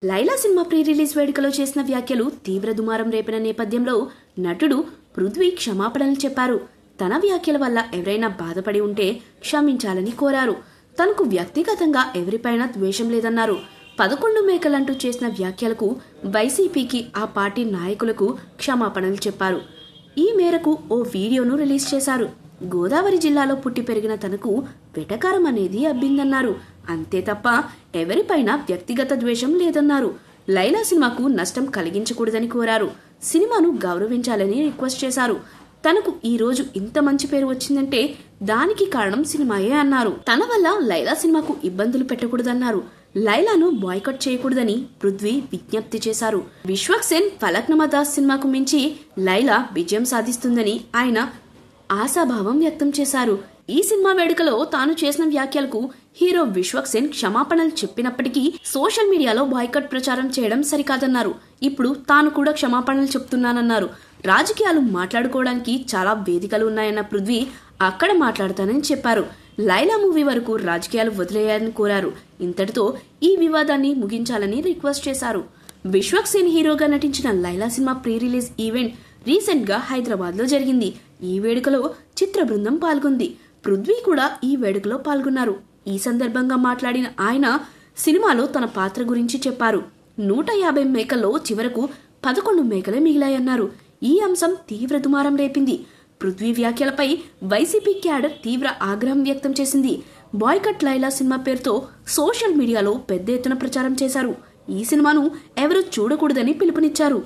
Laila cinema pre release వేడుకలో చేసిన వ్యాఖ్యలు తీవ్ర దుమారం రేపిన నేపథ్యంలో నటుడు పృథ్వీ క్షమాపణలు చెప్పారు. తన వ్యాఖ్యల వల్ల ఎవరైనా బాధపడి ఉంటే క్షమించాలని కోరారు. తనకు వ్యక్తిగతంగా ఎవరిపైనా ద్వేషం లేదన్నారు. 11 మేకలంటూ చేసిన వ్యాఖ్యలకు వైసీపీకి, ఆ పార్టీ నాయకులకు క్షమాపణలు చెప్పారు. ఈ మేరకు ఓ వీడియోను రిలీజ్ చేశారు. గోదావరి జిల్లాలో పుట్టి పెరిగిన తనకు వెటకారం అనేది అబ్బిందన్నారు. అంతే తప్ప ఎవరిపైనా వ్యక్తిగత ద్వేషం లేదన్నారు. లైలా సినిమాకు నష్టం కలిగించకూడదని కోరారు. సినిమాను గౌరవించాలని రిక్వెస్ట్ చేశారు. తనకు ఈ రోజు ఇంత మంచి పేరు వచ్చిందంటే దానికి కారణం సినిమాయే అన్నారు. తన వల్ల లైలా సినిమాకు ఇబ్బందులు పెట్టకూడదన్నారు. లైలాను బాయ్కట్ చేయకూడదని పృథ్వీ విజ్ఞప్తి చేశారు. విశ్వక్సేన్ ఫలక్నామా దాస్ సినిమాకు మించి లైలా విజయం సాధిస్తుందని ఆయన ఆశాభావం వ్యక్తం చేశారు. ఈ సినిమా వేడుకలో తాను చేసిన వ్యాఖ్యలకు హీరో విశ్వక్సేన్ క్షమాపణలు చెప్పినప్పటికీ సోషల్ మీడియాలో బాయ్కట్ ప్రచారం చేయడం సరికాదన్నారు. ఇప్పుడు తాను కూడా క్షమాపణలు చెప్తున్నానన్నారు. రాజకీయాలు మాట్లాడుకోవడానికి చాలా వేదికలు ఉన్నాయన్న పృథ్వీ అక్కడ మాట్లాడతానని చెప్పారు. లైలా మూవీ వరకు రాజకీయాలు వదిలేయాలని కోరారు. ఇంతటితో ఈ వివాదాన్ని ముగించాలని రిక్వెస్ట్ చేశారు. విశ్వక్సేన్ హీరోగా నటించిన Laila cinema pre release event recent గా హైదరాబాద్ లో జరిగింది. ఈ వేడుకలో చిత్ర బృందం పాల్గొంది. పృథ్వీ కూడా ఈ వేడుకలో పాల్గొన్నారు. ఈ సందర్భంగా మాట్లాడిన ఆయన సినిమాలో తన పాత్ర గురించి చెప్పారు. 150 మేకల్లో చివరకు 11 మేకలే మిగిలాయన్నారు. ఈ అంశం తీవ్ర దుమారం రేపింది. పృథ్వీ వ్యాఖ్యలపై వైసీపీ క్యాడర్ తీవ్ర ఆగ్రహం వ్యక్తం చేసింది. బాయ్కట్ లైలా సినిమా పేరుతో సోషల్ మీడియాలో పెద్ద ఎత్తున ప్రచారం చేశారు. ఈ సినిమాను ఎవరూ చూడకూడదని పిలుపునిచ్చారు.